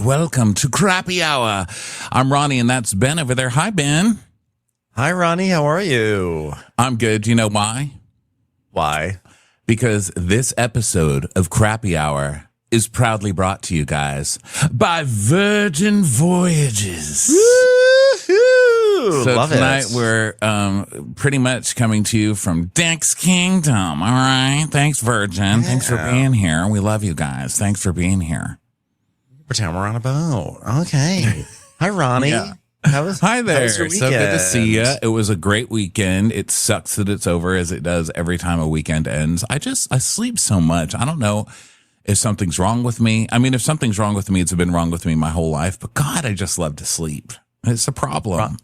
welcome to Crappy Hour. I'm Ronnie, and that's Ben over there. Hi, Ben. Hi, Ronnie. How are you? I'm good. Do you know why? Why? Because this episode of Crappy Hour is proudly brought to you guys by Virgin Voyages. Woo-hoo! So Love tonight it. we're pretty much coming to you from Dick's Kingdom. All right. Thanks, Virgin. Thanks for being here. We love you guys. Thanks for being here. Pretend we're on a boat. Okay. Hi, Ronnie. Yeah. Hi there. How was your So good to see you. weekend? It was a great weekend. It sucks that it's over as it does every time a weekend ends. I sleep so much. I don't know if something's wrong with me. I mean, if something's wrong with me, it's been wrong with me my whole life. But God, I just love to sleep. It's a problem.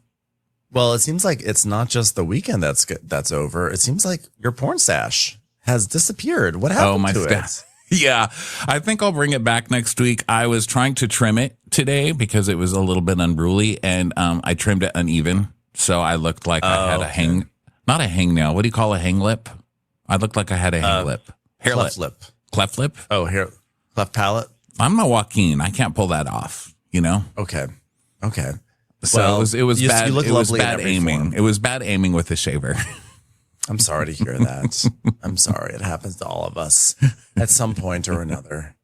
Well, it seems like it's not just the weekend that's over. It seems like your porn stash has disappeared. What happened to it? Yeah, I think I'll bring it back next week. I was trying to trim it today because it was a little bit unruly, and I trimmed it uneven. So I looked like I had not a hangnail. What do you call a hang lip? I looked like I had a hang lip. Hair lip. Cleft lip? Oh, cleft palate? I'm not Joaquin. I can't pull that off, you know? Okay. So Well, it was bad. You look it was lovely in bad every aiming. form. It was bad aiming with the shaver. I'm sorry to hear that. I'm sorry. It happens to all of us at some point or another.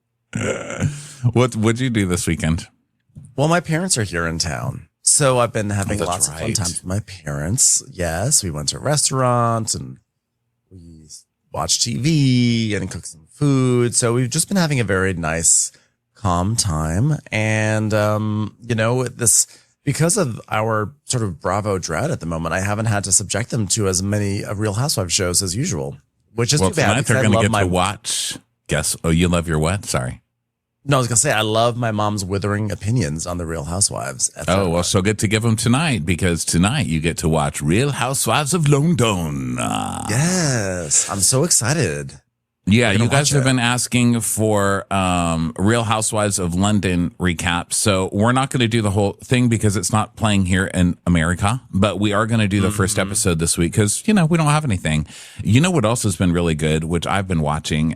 What'd you do this weekend? Well, my parents are here in town. So I've been having that's lots of fun right. times with my parents. Yes, we went to restaurants and we watched TV and cooked some food. So we've just been having a very nice, calm time. And, because of our sort of Bravo dread at the moment, I haven't had to subject them to as many Real Housewives shows as usual, which is too bad. Tonight they're because going to I get love to watch. Guess. Oh, you love your what? Sorry. No, I was going to say, I love my mom's withering opinions on the Real Housewives. Oh, well, so good to give them tonight, because tonight you get to watch Real Housewives of London. Yes, I'm so excited. Yeah, gonna you guys watch have it. been asking for Real Housewives of London recap. So we're not going to do the whole thing because it's not playing here in America, but we are going to do the first episode this week because, we don't have anything. You know what else has been really good, which I've been watching,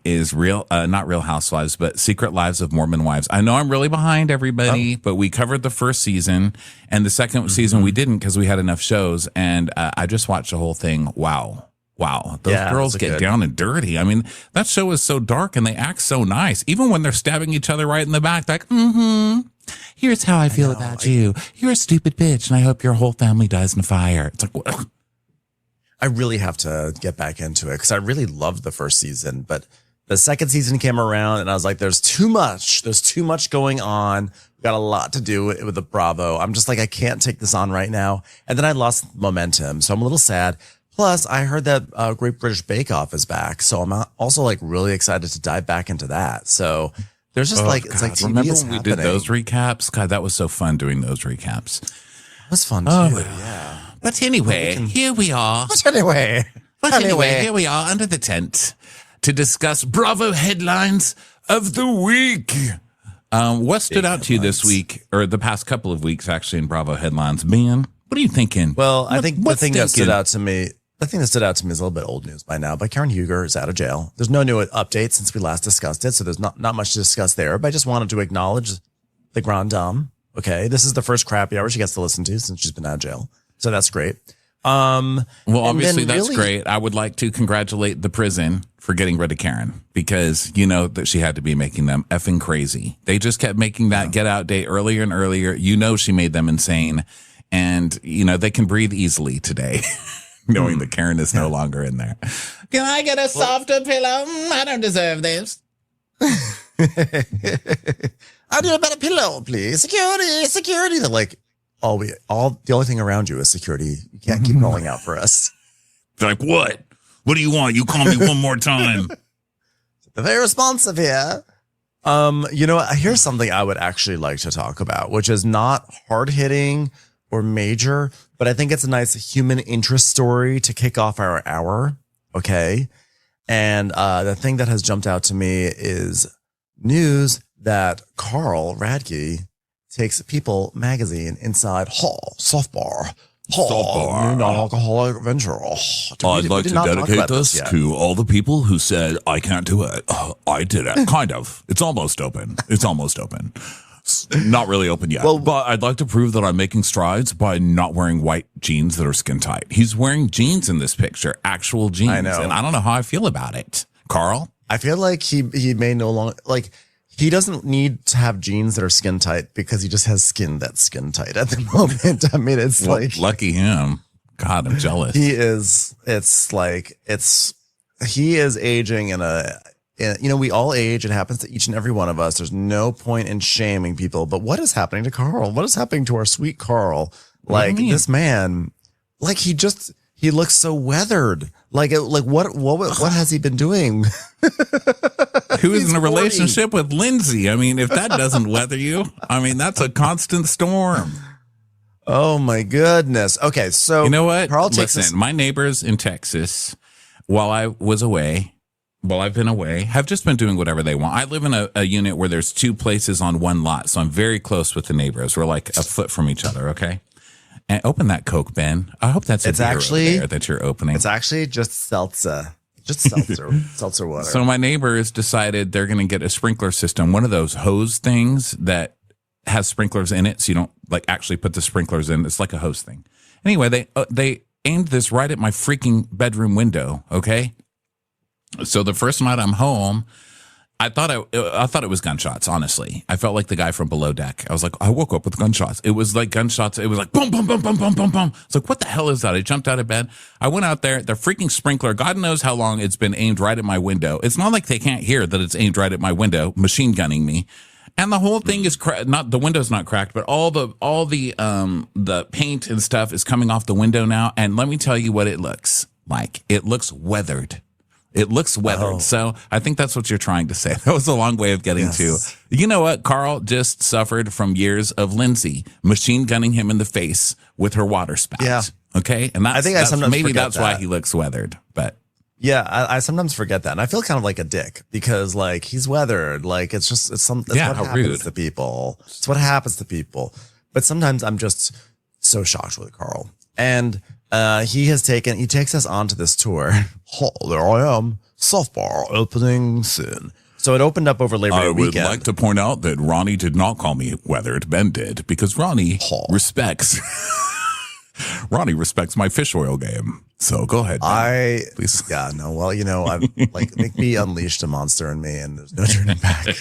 is not Real Housewives, but Secret Lives of Mormon Wives. I know I'm really behind everybody, but we covered the first season, and the second season we didn't because we had enough shows, and I just watched the whole thing. Wow, those girls get down and dirty. I mean, that show is so dark and they act so nice. Even when they're stabbing each other right in the back, like, here's how I feel about you. You're a stupid bitch, and I hope your whole family dies in a fire. It's like, I really have to get back into it because I really loved the first season, but the second season came around and I was like, there's too much going on. We got a lot to do with the Bravo. I'm just like, I can't take this on right now. And then I lost momentum. So I'm a little sad. Plus, I heard that Great British Bake Off is back, so I'm also like really excited to dive back into that. So there's just it's like TV remember is when we happening. did those recaps? God, that was so fun doing those recaps. It was fun too. Yeah. But anyway, here we are. Anyway, Here we are under the tent to discuss Bravo headlines of the week. What stood out to you this week, or the past couple of weeks, actually, in Bravo headlines? Ben, what are you thinking? Well, I think the thing that stood sticking? out to me. The thing that stood out to me is a little bit old news by now, but Karen Huger is out of jail. There's no new update since we last discussed it, so there's not much to discuss there, but I just wanted to acknowledge the Grand Dame. Okay, this is the first crappy hour she gets to listen to since she's been out of jail, so that's great. Well, obviously that's really, great. I would like to congratulate the prison for getting rid of Karen because you know that she had to be making them effing crazy. They just kept making that get out date earlier and earlier. You know, she made them insane, and they can breathe easily today. Knowing that Karen is no longer in there. Can I get a softer pillow? I don't deserve this. I need a better pillow, please. Security. They're like, the only thing around you is security. You can't keep rolling out for us. They're like, what? What do you want? You call me one more time. They're very responsive here. Here's something I would actually like to talk about, which is not hard hitting or major, but I think it's a nice human interest story to kick off our hour. Okay. And the thing that has jumped out to me is news that Carl Radke takes People magazine inside Soft Bar, non-alcoholic venture. I'd like to dedicate this to all the people who said, I can't do it. I did it. Kind of. It's almost open. It's not really open yet. Well, but I'd like to prove that I'm making strides by not wearing white jeans that are skin tight. He's wearing jeans in this picture, actual jeans. I know. And I don't know how I feel about it. Carl? I feel like he may no longer, like, he doesn't need to have jeans that are skin tight because he just has skin that's skin tight at the moment. I mean, it's like. Lucky him. God, I'm jealous. He is aging we all age. It happens to each and every one of us. There's no point in shaming people. But what is happening to Carl? What is happening to our sweet Carl? Like, this man, like, he looks so weathered. Like what has he been doing? Who is in a relationship with Lindsay? I mean, if that doesn't weather you, I mean, that's a constant storm. Oh my goodness. Okay, so you know what? Carl my neighbors in Texas, while I've been away, have just been doing whatever they want. I live in a unit where there's 2 places on one lot, so I'm very close with the neighbors. We're like a foot from each other, okay? And open that Coke, Ben. I hope that's beer over there that you're opening. It's actually just seltzer. Just seltzer water. So my neighbors decided they're going to get a sprinkler system, one of those hose things that has sprinklers in it, so you don't like actually put the sprinklers in. It's like a hose thing. Anyway, they aimed this right at my freaking bedroom window, okay? So the first night I'm home, I thought it was gunshots, honestly. I felt like the guy from Below Deck. I was like, I woke up with gunshots. It was like gunshots. It was like boom, boom, boom, boom, boom, boom, boom. It's like, what the hell is that? I jumped out of bed. I went out there. The freaking sprinkler, God knows how long it's been aimed right at my window. It's not like they can't hear that it's aimed right at my window, machine gunning me. And the whole thing is not the window's not cracked, but all the paint and stuff is coming off the window now. And let me tell you what it looks like. It looks weathered. It looks weathered. Oh. So I think that's what you're trying to say. That was a long way of getting to. You know what? Carl just suffered from years of Lindsay machine gunning him in the face with her water spout. Yeah. Okay. And that's why he looks weathered. But yeah, I sometimes forget that. And I feel kind of like a dick because like he's weathered. Like it's what happens to people. It's what happens to people. But sometimes I'm just so shocked with Carl. And he takes us onto this tour. Oh, there I am. Soft bar opening soon. So it opened up over Labor Day weekend. I would like to point out that Ronnie did not call me weathered. Ben did because Ronnie respects my fish oil game. So go ahead, Ben, please. Yeah, no. Well, I'm like make me unleash a monster in me, and there's no turning back.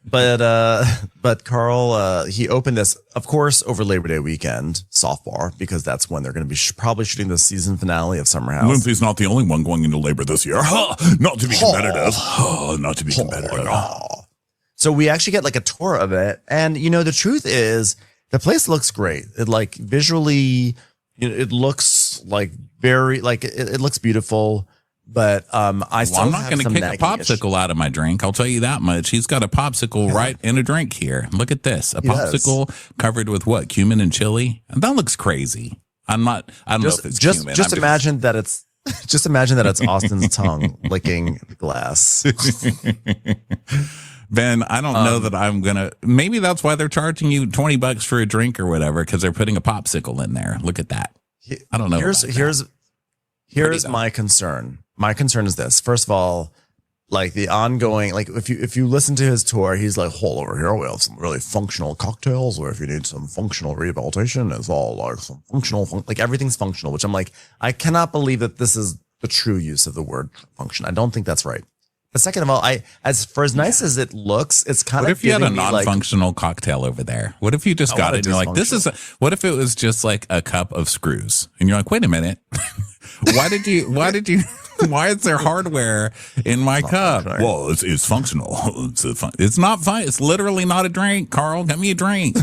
But Carl, he opened this, of course, over Labor Day weekend, soft bar, because that's when they're going to be probably shooting the season finale of Summer House. Lindsay's not the only one going into labor this year. Not to be competitive. Not to be competitive. So we actually get like a tour of it. And, the truth is the place looks great. It like visually, it looks like it looks beautiful. But I'm not going to kick a popsicle out of my drink. I'll tell you that much. He's got a popsicle right in a drink here. Look at this. A popsicle covered with what? Cumin and chili? And that looks crazy. I don't know if it's cumin. Just imagine that it's Austin's tongue licking the glass. Ben, I don't know that I'm going to. Maybe that's why they're charging you $20 for a drink or whatever, because they're putting a popsicle in there. Look at that. I don't know. Here's my concern. My concern is this. First of all, like the ongoing, like if you listen to his tour, he's like, hold over here, we have some really functional cocktails, or if you need some functional rehabilitation, it's all like some functional, like everything's functional, which I'm like, I cannot believe that this is the true use of the word function. I don't think that's right. But second of all, as nice as it looks, it's kind of. What if you had a non-functional cocktail over there? What if you just got it and you're like, what if it was just like a cup of screws? And you're like, wait a minute. Why is there hardware in my cup? Well, it's functional. It's not fun. It's literally not a drink. Carl, get me a drink.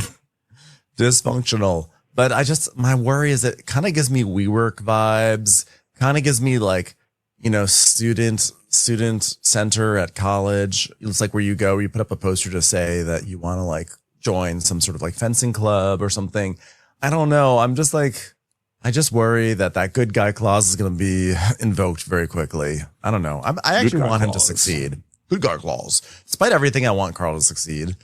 Dysfunctional. But my worry is it kind of gives me WeWork vibes. Kind of gives me like, student center at college. It's like where you put up a poster to say that you want to like join some sort of like fencing club or something. I don't know. I'm just like, I just worry that good guy clause is going to be invoked very quickly. I don't know. I actually want him to succeed. Good guy clause. Despite everything, I want Carl to succeed.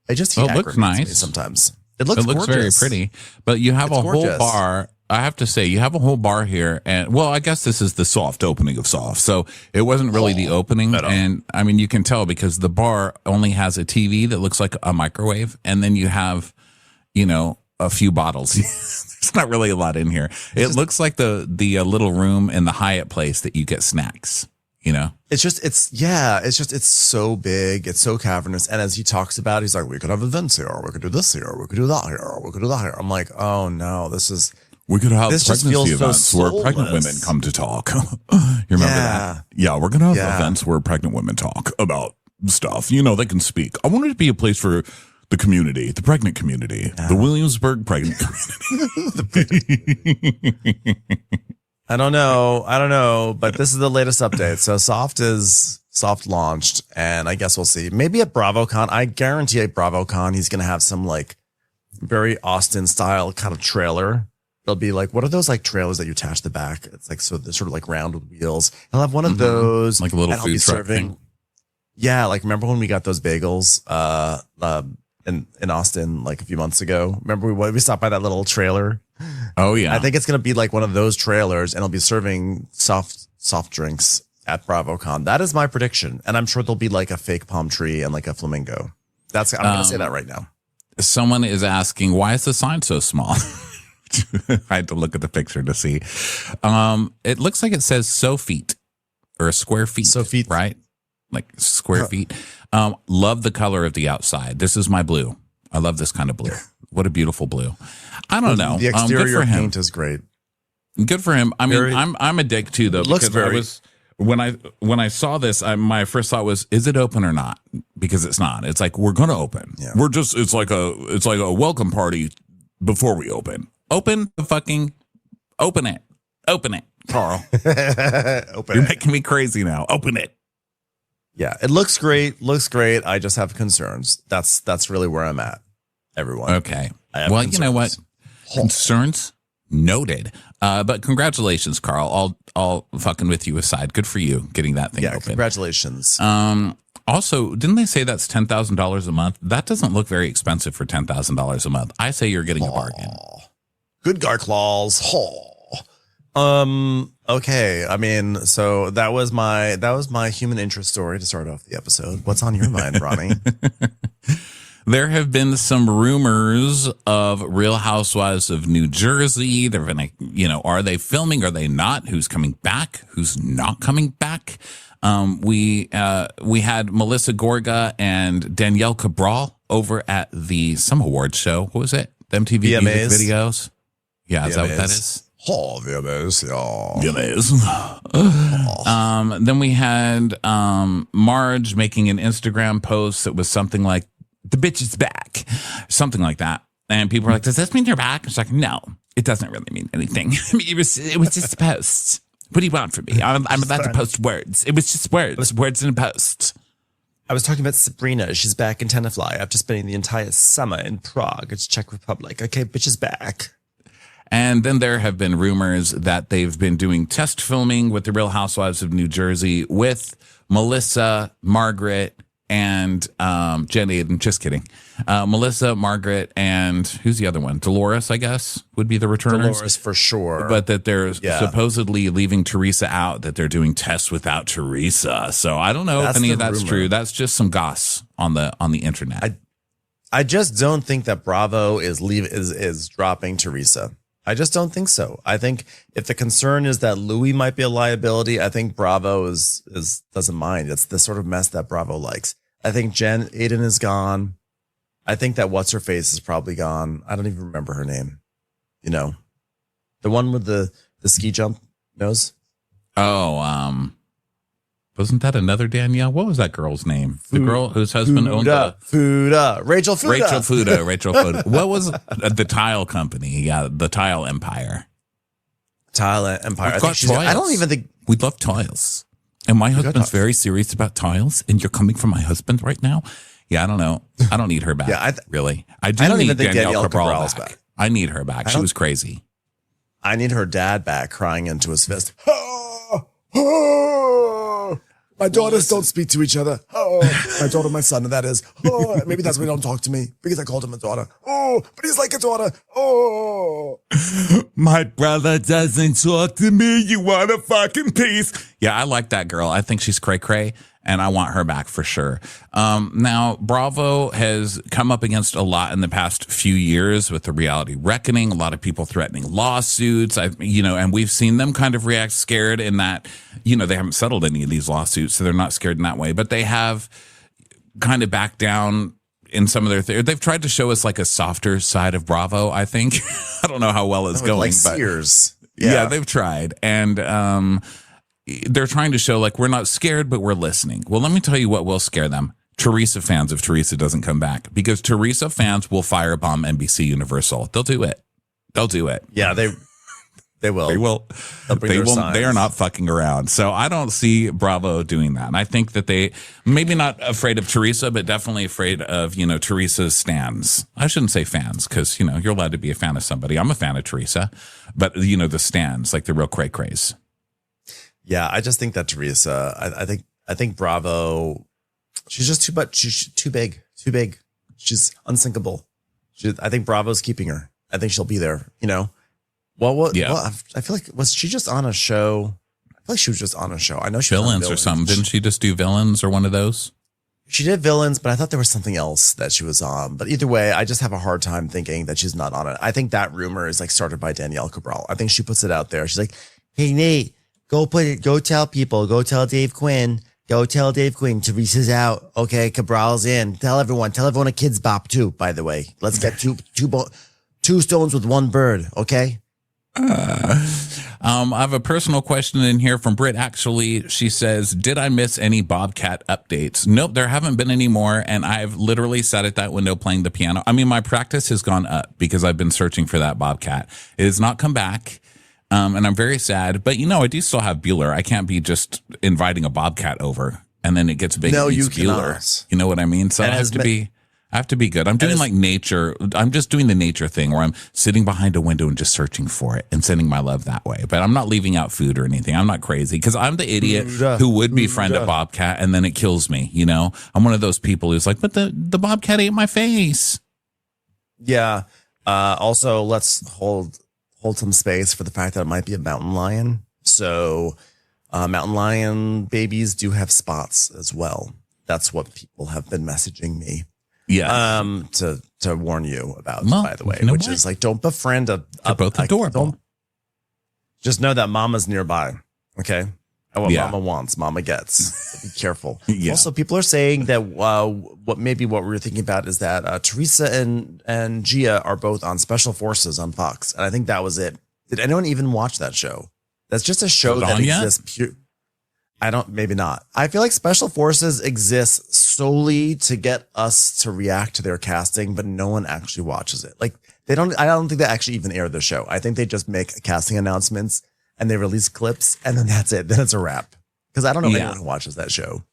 It looks nice sometimes. It looks very pretty. But you have a whole bar I have to say, you have a whole bar here, and well, I guess this is the soft opening of soft. So it wasn't really the opening, and I mean, you can tell because the bar only has a TV that looks like a microwave, and then you have, a fefew bottles. There's not really a lot in here. It looks like the little room in the Hyatt place that you get snacks. It's so big. It's so cavernous. And as he talks about it, he's like, we could have events here. We could do this here. We could do that here. We could do that here. I'm like, oh no, we could have this pregnancy events where pregnant women come to talk. You remember that? Yeah, we're going to have events where pregnant women talk about stuff. They can speak. I want it to be a place for the community, the pregnant community, the Williamsburg pregnant community. I don't know, but this is the latest update. So Soft launched, and I guess we'll see. Maybe at BravoCon, I guarantee at BravoCon, he's going to have some like very Austin style kind of trailer. It'll be like, what are those like trailers that you attach to the back? It's like, so they're sort of like round with wheels. He'll have one of those. Like a little food truck thing. Yeah. Like remember when we got those bagels, in Austin, like a few months ago? Remember we stopped by that little trailer? Oh yeah. I think it's going to be like one of those trailers, and it'll be serving soft drinks at BravoCon. That is my prediction. And I'm sure there'll be like a fake palm tree and like a flamingo. I'm going to say that right now. Someone is asking, why is the sign so small? I had to look at the picture to see. It looks like it says so feet or square feet. So feet. Right? Like square feet. Love the color of the outside. This is my blue. I love this kind of blue. What a beautiful blue. I don't know. The exterior paint is great. Good for him. I mean, I'm a dick too, though. Looks because when I saw this, my first thought was, is it open or not? Because it's not. It's like, we're gonna open. Yeah. It's like a welcome party before we open. Open it, Carl. You're making me crazy now. Open it. Yeah, it looks great. I just have concerns. That's really where I'm at. Everyone. Okay. Well, concerns. You know what? Concerns noted. But congratulations, Carl. All fucking with you aside. Good for you getting that thing open. Congratulations. Also, didn't they say that's $10,000 a month? That doesn't look very expensive for $10,000 a month. I say you're getting a bargain. Good guy claws. Okay. I mean, so that was my human interest story to start off the episode. What's on your mind, Ronnie? There have been some rumors of Real Housewives of New Jersey. They're going to, are they filming? Are they not? Who's coming back? Who's not coming back? We had Melissa Gorga and Danielle Cabral over at some awards show. What was it? The MTV VMAs. Music Videos. Yeah, is that what that is? Oh, VMAs, yeah. VMAs. Then we had Marge making an Instagram post that was something like, the bitch is back, something like that. And people were like, does this mean you're back? It's like, no, it doesn't really mean anything. I mean, it was just a post. What do you want from me? I'm about to post words. It was just words in a post. I was talking about Sabrina. She's back in Tenafly after spending the entire summer in Prague. It's Czech Republic. Okay, bitch is back. And then there have been rumors that they've been doing test filming with the Real Housewives of New Jersey with Melissa, Margaret, and Jen Aiden. Just kidding. Melissa, Margaret, and who's the other one? Dolores, I guess, would be the returners. Dolores for sure. But that they're supposedly leaving Teresa out, that they're doing tests without Teresa. So I don't know if any of that's true. That's just some goss on the internet. I just don't think that Bravo is dropping Teresa. I just don't think so. I think if the concern is that Louis might be a liability, I think Bravo doesn't mind. It's the sort of mess that Bravo likes. I think Jen Aiden is gone. I think that what's her face is probably gone. I don't even remember her name. The one with the ski jump nose. Oh, wasn't that another Danielle? What was that girl's name? The girl whose husband owned Fuda. Rachel Fuda. What was the tile company? Yeah, the Tile Empire. Tile Empire. I don't even think we love tiles. And my husband's very serious about tiles. And you're coming from my husband right now. Yeah, I don't know. I don't need her back. Really. I don't need Danielle Cabral back. I need her back. She was crazy. I need her dad back, crying into his fist. My daughters don't speak to each other. Oh, my daughter, my son, that is. Oh, maybe that's why they don't talk to me, because I called him a daughter. Oh, but he's like a daughter. Oh. My brother doesn't talk to me. You want a fucking piece? Yeah, I like that girl. I think she's cray-cray, and I want her back for sure. Now, Bravo has come up against a lot in the past few years with the reality reckoning, a lot of people threatening lawsuits, and we've seen them kind of react scared in that, they haven't settled any of these lawsuits, so they're not scared in that way, but they have kind of backed down in some of their they've tried to show us like a softer side of Bravo, I think. I don't know how well it's going, like but Sears. Yeah, they've tried. And they're trying to show like we're not scared, but we're listening. Well, let me tell you what will scare them. Teresa fans, if Teresa doesn't come back, because Teresa fans will firebomb NBC Universal. They'll do it. Yeah, they will. They will. They will. They are not fucking around. So I don't see Bravo doing that. And I think that they maybe not afraid of Teresa, but definitely afraid of, Teresa's stans. I shouldn't say fans because, you're allowed to be a fan of somebody. I'm a fan of Teresa, but the stans, like the real cray-crays. Yeah, I just think that Teresa, I think Bravo, she's just too much. She's too big. She's unsinkable. I think Bravo's keeping her. I think she'll be there, Well, I feel like, was she just on a show? I feel like she was just on a show. I know she was Villains or something. Didn't she just do Villains or one of those? She did Villains, but I thought there was something else that she was on. But either way, I just have a hard time thinking that she's not on it. I think that rumor is like started by Danielle Cabral. I think she puts it out there. She's like, hey, Nate, go tell people, go tell Dave Quinn, Teresa's out. Okay, Cabral's in. Tell everyone a Kids Bop too, by the way. Let's get two stones with one bird, okay? I have a personal question in here from Britt. Actually, she says, did I miss any Bobcat updates? Nope, there haven't been any more. And I've literally sat at that window playing the piano. I mean, my practice has gone up because I've been searching for that Bobcat. It has not come back. And I'm very sad, but I do still have Bueller. I can't be just inviting a Bobcat over and then it gets big. No, you Bueller. Cannot. You know what I mean? So I have to be good. I'm doing like nature. I'm just doing the nature thing where I'm sitting behind a window and just searching for it and sending my love that way. But I'm not leaving out food or anything. I'm not crazy because I'm the idiot who would befriend a Bobcat and then it kills me. I'm one of those people who's like, but the Bobcat ate my face. Yeah. Also, let's hold some space for the fact that it might be a mountain lion. So mountain lion babies do have spots as well. That's what people have been messaging me. Yeah. To warn you about, by the way, which is like, don't befriend they're both adorable. Just know that mama's nearby. Okay. And what mama wants, mama gets. So be careful. Yeah. Also, people are saying that what we were thinking about is that Teresa and Gia are both on Special Forces on Fox. And I think that was it. Did anyone even watch that show? That's just a show that exists pure. Maybe not. I feel like Special Forces exists solely to get us to react to their casting, but no one actually watches it. Like I don't think they actually even air the show. I think they just make casting announcements and they release clips and then that's it. Then it's a wrap. Because I don't know anyone who watches that show.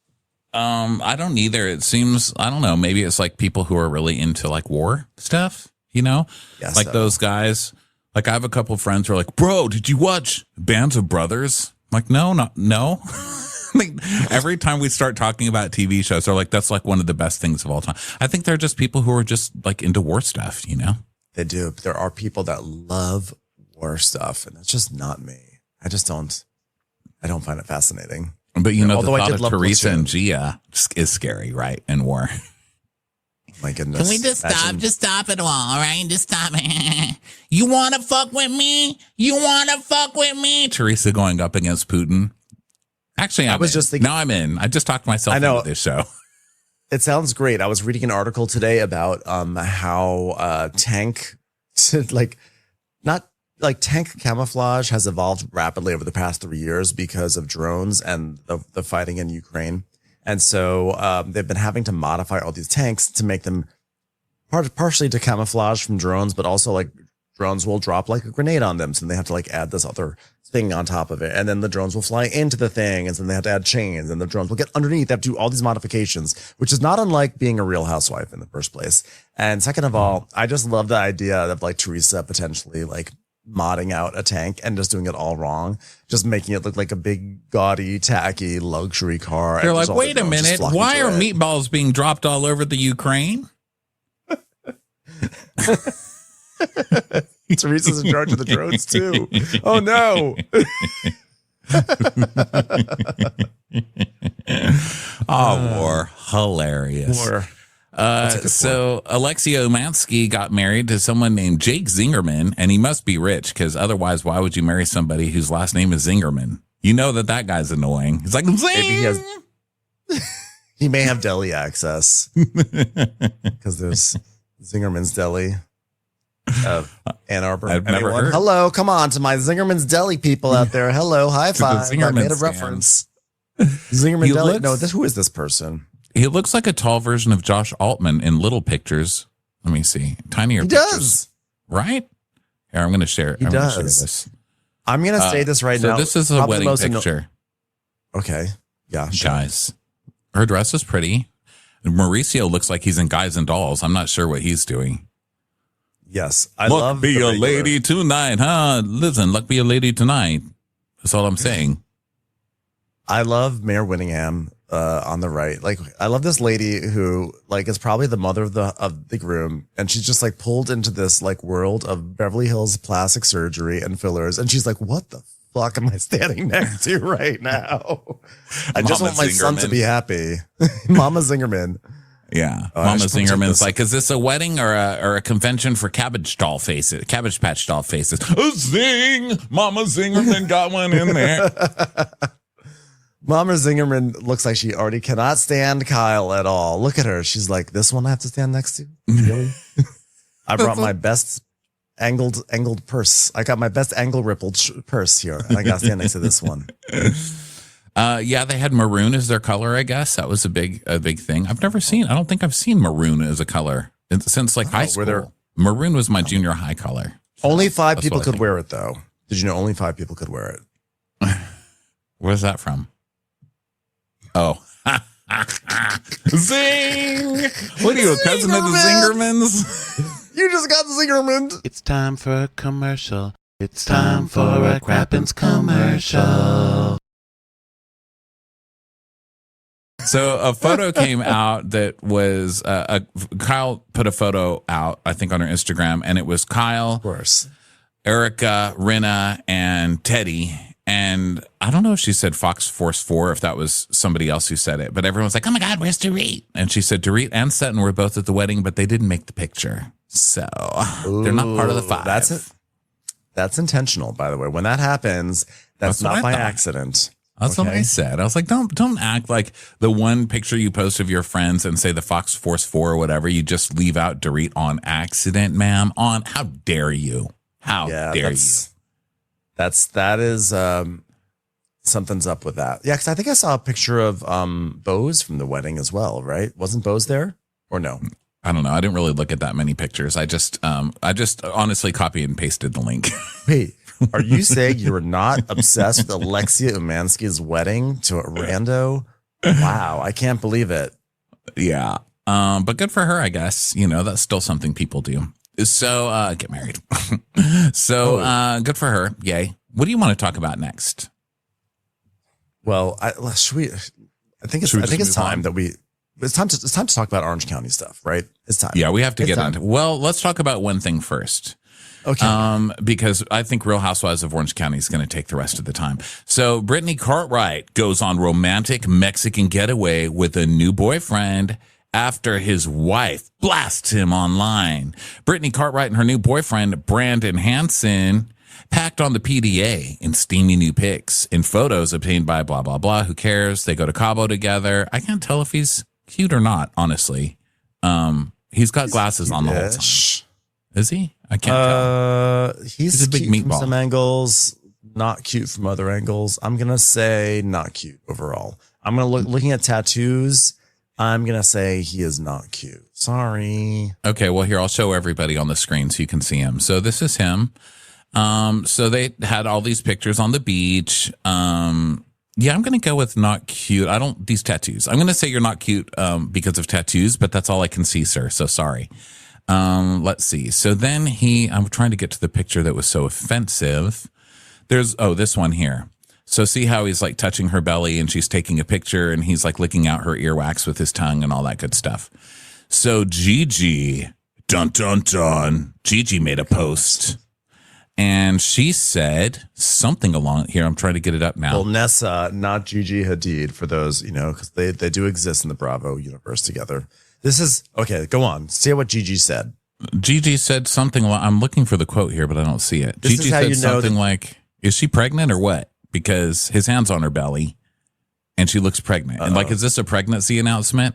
I don't either. It seems, I don't know, maybe it's like people who are really into like war stuff, those guys. Like I have a couple of friends who are like, bro, did you watch Bands of Brothers? I'm like, no. Like every time we start talking about TV shows, they're like, that's like one of the best things of all time. I think they're just people who are just like into war stuff, They do. There are people that love war stuff, and it's just not me. I don't find it fascinating. But the thought of Teresa and Gia is scary, right? In war. My goodness. Can we just stop? Just stop it all right? Just stop it. You want to fuck with me? Teresa going up against Putin. Actually, just thinking. Now I'm in. I just talked myself into this show. It sounds great. I was reading an article today about how tank camouflage has evolved rapidly over the past 3 years because of drones and the fighting in Ukraine. And so they've been having to modify all these tanks to make them partially to camouflage from drones, but also like drones will drop like a grenade on them. So they have to like add this other thing on top of it. And then the drones will fly into the thing. And then they have to add chains and the drones will get underneath. They have to do all these modifications, which is not unlike being a real housewife in the first place. And second of all, I just love the idea of like Teresa potentially like modding out a tank and just doing it all wrong, just making it look like a big, gaudy, tacky luxury car. They're like, wait a minute, why are meatballs being dropped all over the Ukraine? Teresa's in charge of the drones too. Oh no. War. Hilarious. War. So Alexia Umansky got married to someone named Jake Zingerman, and he must be rich, because otherwise, why would you marry somebody whose last name is Zingerman? You know that guy's annoying. He's like, Zing! He may have deli access because there's Zingerman's Deli. Ann Arbor. I've never heard. Hello, come on to my Zingerman's Deli people out there. Hello, high five. I made a reference. Zingerman Deli. Who is this person? He looks like a tall version of Josh Altman in little pictures. Let me see. Tinier pictures. Does. Right? Here, I'm going to share. He does. Share this. I'm going to say this right now. So this is a wedding picture. Okay. Yeah. Sure. Guys. Her dress is pretty. Mauricio looks like he's in Guys and Dolls. I'm not sure what he's doing. Yes. I luck love be a lady tonight, huh? Listen, luck be a lady tonight. That's all I'm saying. I love Mayor Winningham on the right. Like, I love this lady who like is probably the mother of the groom, and she's just like pulled into this like world of Beverly Hills plastic surgery and fillers, and she's like, what the fuck am I standing next to right now? I just want my son to be happy. Mama Zingerman. Yeah. Mama Zingerman's like, is this a wedding or a convention for Cabbage Patch Doll faces? Zing! Mama Zingerman got one in there. Mama Zingerman looks like she already cannot stand Kyle at all. Look at her. She's like, this one I have to stand next to? Really? I brought my best angled purse. I got my best angle rippled purse here, and I got to stand next to this one. Yeah, they had maroon as their color, I guess. That was a big thing. I don't think I've seen maroon as a color since like high school. Maroon was my junior high color. Only 5 people could wear it, though. Did you know only 5 people could wear it? Where's that from? Oh. Zing! What are you, a cousin of the Zingermans? You just got Zingerman. It's time for a commercial. It's time for a Crappens commercial. So a photo came out that was Kyle put a photo out, I think, on her Instagram, and it was Kyle, of course, Erica, Rinna, and Teddy. And I don't know if she said Fox Force 4, if that was somebody else who said it, but everyone was like, oh my God, where's Dorit? And she said Dorit and Sutton were both at the wedding, but they didn't make the picture. So they're not part of the 5. That's intentional, by the way. When that happens, that's not by accident. That's what I said. I was like, don't act like the one picture you post of your friends and say the Fox Force 4 or whatever, you just leave out Dorit on accident, ma'am. How dare you? How dare you? That is something's up with that. Yeah, because I think I saw a picture of Bose from the wedding as well, right? Wasn't Bose there or no? I don't know. I didn't really look at that many pictures. I just honestly copy and pasted the link. Wait, are you saying you were not obsessed with Alexia Umansky's wedding to a rando? Wow, I can't believe it. Yeah. But good for her, I guess. You know, that's still something people do. So get married. So good for her. Yay. What do you want to talk about next? Well, I think it's time to talk about Orange County stuff, right? It's time. Yeah, we have to get into. Well, let's talk about one thing first. Okay. Because I think Real Housewives of Orange County is going to take the rest of the time. So Brittany Cartwright goes on romantic Mexican getaway with a new boyfriend after his wife blasts him online. Brittany Cartwright and her new boyfriend, Brandon Hansen, packed on the PDA in steamy new pics in photos obtained by blah, blah, blah. Who cares? They go to Cabo together. I can't tell if he's cute or not, honestly. He's got glasses on the whole time. Is he? I can't tell. He's a big cute meatball from some angles, not cute from other angles. I'm going to say not cute overall. I'm going to looking at tattoos. I'm going to say he is not cute. Sorry. Okay, well, here, I'll show everybody on the screen so you can see him. So this is him. So they had all these pictures on the beach. Yeah, I'm going to go with not cute. These tattoos. I'm going to say you're not cute because of tattoos, but that's all I can see, sir. So sorry. Let's see. So then I'm trying to get to the picture that was so offensive. This one here. So see how he's like touching her belly and she's taking a picture and he's like licking out her earwax with his tongue and all that good stuff. So Gigi, dun, dun, dun, Gigi made a post and she said something along here. I'm trying to get it up now. Well, Nessa, not Gigi Hadid, for those, because they do exist in the Bravo universe together. This is, okay, go on. Say what Gigi said. Gigi said something, I'm looking for the quote here, but I don't see it. Gigi said something like, is she pregnant or what? Because his hand's on her belly and she looks pregnant. And like, is this a pregnancy announcement?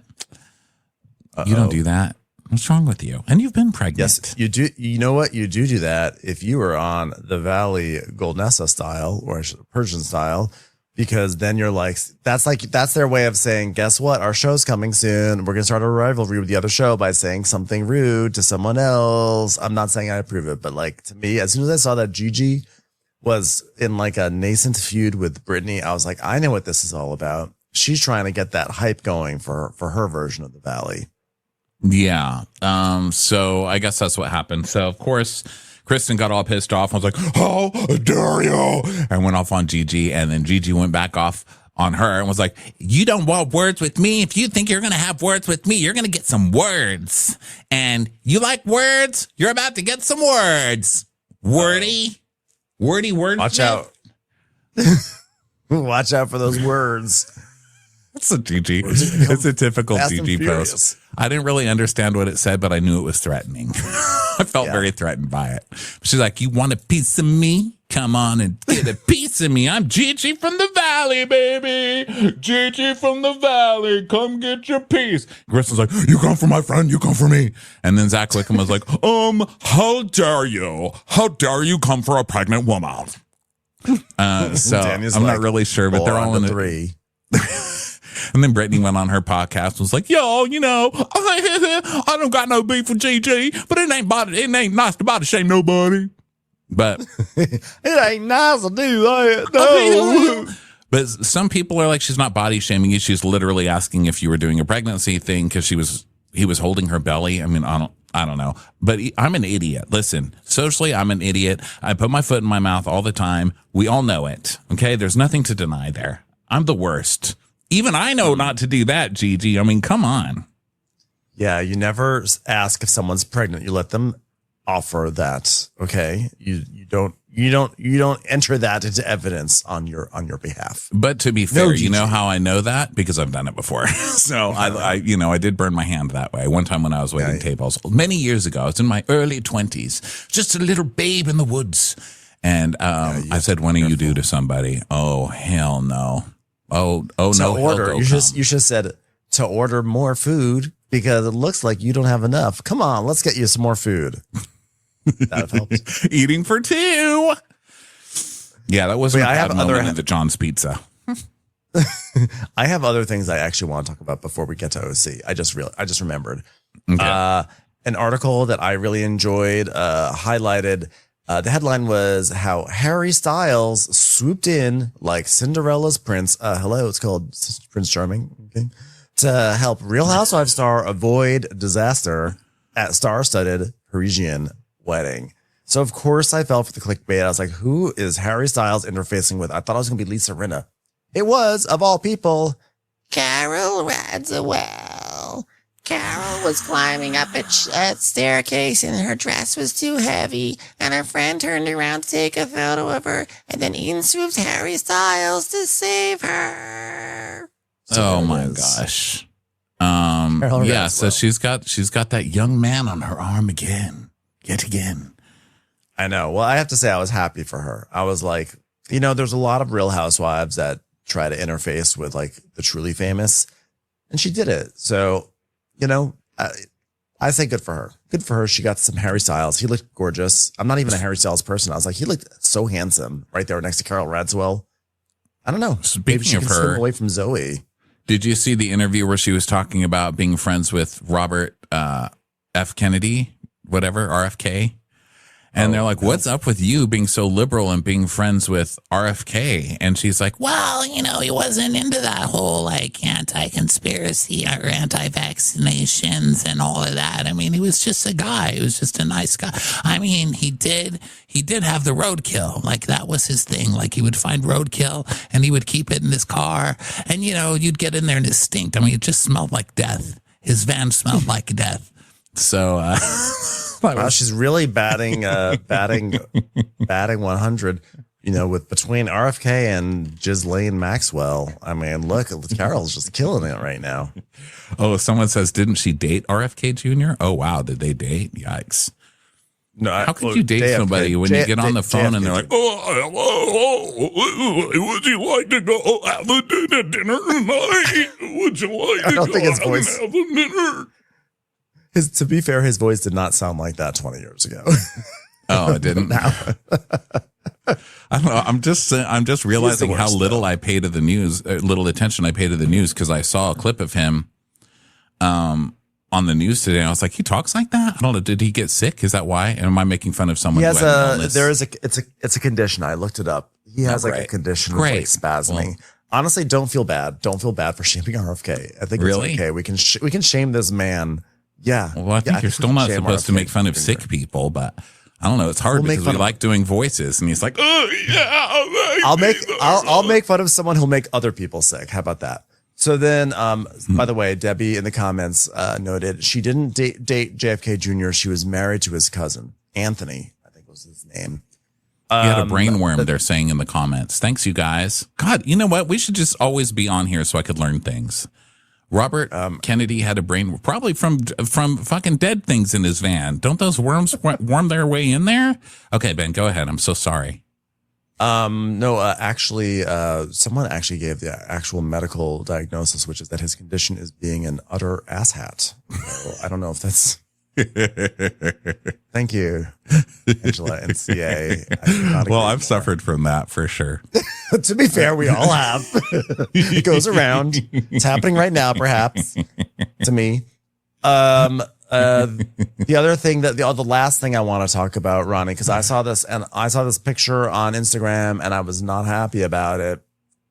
You don't do that. What's wrong with you? And you've been pregnant. Yes, you do. You know what? You do that if you were on the Valley Goldnessa style or Persian style, because then you're like, that's their way of saying, guess what? Our show's coming soon. We're going to start a rivalry with the other show by saying something rude to someone else. I'm not saying I approve it, but like, to me, as soon as I saw that Gigi was in like a nascent feud with Brittany, I was like, I know what this is all about. She's trying to get that hype going for her version of the Valley. Yeah. So I guess that's what happened. So of course, Kristen got all pissed off. I was like, how dare you? And went off on Gigi. And then Gigi went back off on her and was like, you don't want words with me. If you think you're going to have words with me, you're going to get some words. And you like words? You're about to get some words. Wordy words. Watch out. Watch out for those words. That's a Gigi. It's a typical Gigi post. I didn't really understand what it said, but I knew it was threatening. I felt very threatened by it. She's like, you want a piece of me? Come on and get a piece of me. I'm Gigi from the Valley, baby. Gigi from the Valley. Come get your piece. Kristen's like, you come for my friend, you come for me. And then Zach Wickham was like, how dare you? How dare you come for a pregnant woman? So I'm not really sure, but they're all in three. And then Brittany went on her podcast and was like, yo, I don't got no beef with Gigi, but it ain't nice to body shame nobody. But it ain't nice to do that. No. But some people are like, she's not body shaming you. She's literally asking if you were doing a pregnancy thing because he was holding her belly. I mean, I don't know. But I'm an idiot. Listen, socially, I'm an idiot. I put my foot in my mouth all the time. We all know it. Okay. There's nothing to deny there. I'm the worst. Even I know not to do that, Gigi. I mean, come on. Yeah, you never ask if someone's pregnant. You let them offer that. Okay, you don't enter that into evidence on your behalf. But to be fair, you know how I know that? Because I've done it before. So I did burn my hand that way. One time when I was waiting tables many years ago, I was in my early 20s, just a little babe in the woods, and I said, "What do you do to somebody?" Oh, hell no. Oh no! Order. You should have said to order more food because it looks like you don't have enough. Come on, let's get you some more food. That helps. Eating for two. Yeah, that wasn't a bad moment in the John's Pizza. I have other things I actually want to talk about before we get to OC. I just remembered an article that I really enjoyed. Highlighted. The headline was how Harry Styles swooped in like Cinderella's prince. Hello, it's called Prince Charming. Okay, to help Real Housewives star avoid disaster at star-studded Parisian wedding. So of course I fell for the clickbait. I was like, who is Harry Styles interfacing with? I thought it was going to be Lisa Rinna. It was, of all people, Carol Radziwill. Carol was climbing up a staircase and her dress was too heavy and her friend turned around to take a photo of her and then in swoops Harry Styles to save her. So my gosh. Yeah, so she's got that young man on her arm yet again. I know. Well, I have to say I was happy for her. I was like, there's a lot of Real Housewives that try to interface with like the truly famous and she did it. So I say good for her. Good for her. She got some Harry Styles. He looked gorgeous. I'm not even a Harry Styles person. I was like, he looked so handsome right there next to Carol Radziwill. I don't know. Speaking of her, away from Zoe. Did you see the interview where she was talking about being friends with Robert F. Kennedy, whatever, RFK? And they're like, what's up with you being so liberal and being friends with RFK? And she's like, Well, he wasn't into that whole like anti-conspiracy or anti-vaccinations and all of that. I mean, he was just a guy. He was just a nice guy. I mean, he did have the roadkill. Like that was his thing. Like he would find roadkill and he would keep it in his car. And, you'd get in there and it stinked. I mean, it just smelled like death. His van smelled like death. so, Wow, she's really batting 100. With between RFK and Ghislaine Maxwell. I mean, look, Carol's just killing it right now. oh, someone says, didn't she date RFK Jr.? Oh, wow. Did they date? Yikes. No, How could you date somebody when you get on the phone and they're like, would you like to go have a dinner tonight? Would you like I to don't go think his out voice- and have a dinner? To be fair, his voice did not sound like that 20 years ago. Oh, it didn't. I don't know. I'm just realizing how worst, little I pay to the news, little attention I pay to the news because I saw a clip of him on the news today. And I was like, he talks like that? I don't know. Did he get sick? Is that why? And am I making fun of someone? He who has had an illness? it's a condition. I looked it up. He has like a great. condition Great. of like spasming. Well- Honestly, don't feel bad. Don't feel bad for shaming RFK. I think Really? it's okay. We can shame this man. Yeah. Well, I think you're still not supposed to make fun of sick people, but I don't know. It's hard We'll make because fun we of- like doing voices, and he's like, "Oh yeah, I'll make fun of someone who'll make other people sick. How about that? So then, by the way, Debbie in the comments noted she didn't date JFK Jr. She was married to his cousin, Anthony, I think was his name. He had a brain worm. They're saying in the comments. Thanks, you guys. God, you know what? We should just always be on here so I could learn things. Robert Kennedy had a brain, probably from fucking dead things in his van. Don't those worms worm their way in there? Okay, Ben, go ahead. I'm so sorry. No, actually, someone actually gave the actual medical diagnosis, which is that his condition is being an utter asshat. So I don't know if that's. Thank you, Angela and CA. Well, I've suffered from that for sure. To be fair, we all have. It goes around. It's happening right now, perhaps, to me. The other thing the last thing I want to talk about, Ronnie, because I saw this picture on Instagram and I was not happy about it.